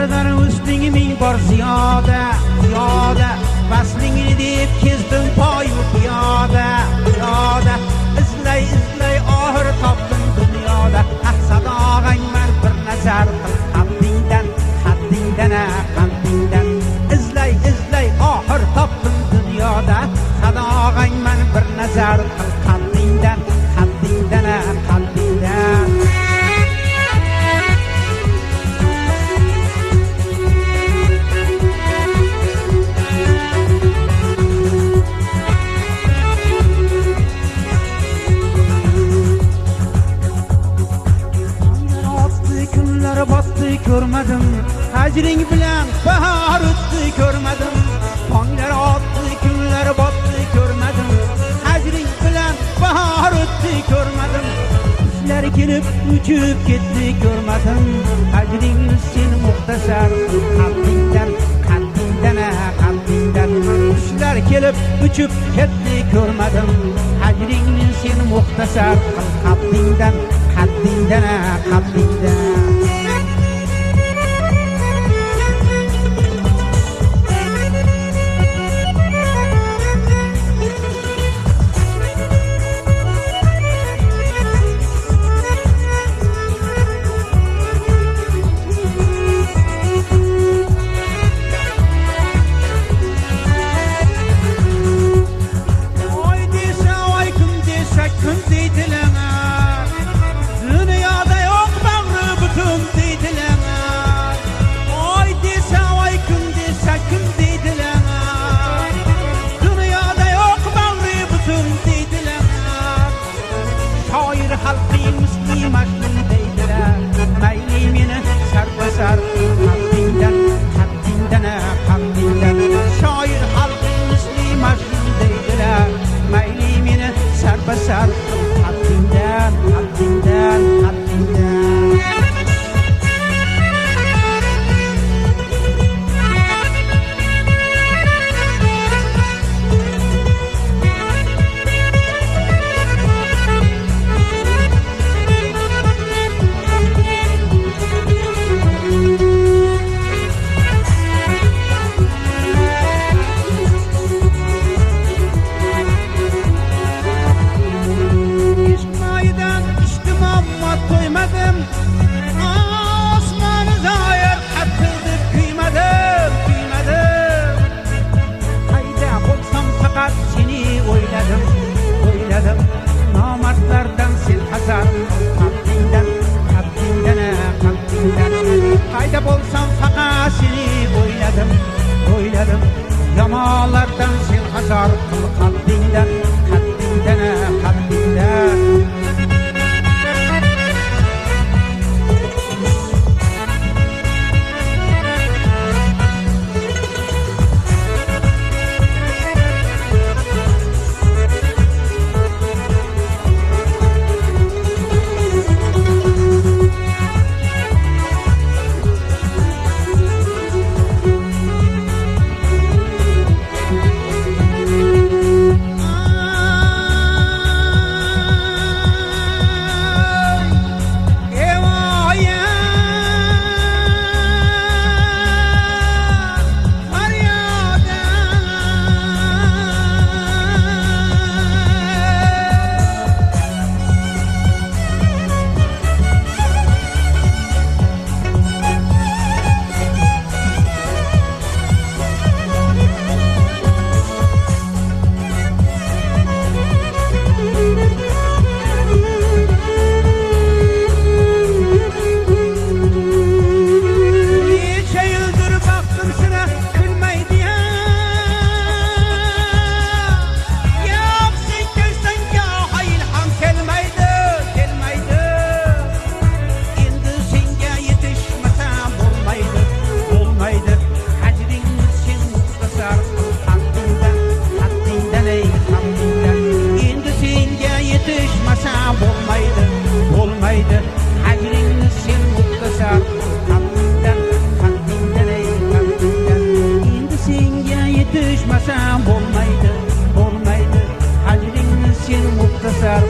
Yollardan üstüne min bor ziyoda, ziyoda. Vaslingni deb kezdim poyu piyoda, piyoda. İzlay, izlay, ahir topdim dunyoda. Ah sadog'ang man bir nazar qil qaddingdan, qaddingdan, qaddingdan. İzlay, izlay, ahir topdim dunyoda. Sadog'ang man bir nazar qil qaddingdan, qaddingdan, qaddingdan. Bastı görmedim, hecring bilen bahar öttü görmedim. Panglar attı, günler battı görmedim, hecring bilen bahar öttü görmedim. Kuşlar gelip uçup gitti görmedim, hecring sen muhtasar qaddingdan, qaddingdan, qaddingdan. Kuşlar gelip uçup gitti görmedim, hecring sen muhtasar qaddingdan, qaddingdan, qaddingdan. Hayda bolsam fakat seni oyladım, oyladım. Yamalardan sen hazar kıl qaddingdan, qaddingdan, qaddingdan. Düşmesem olmaydı, olmaydı. Hacringni sen muhtasar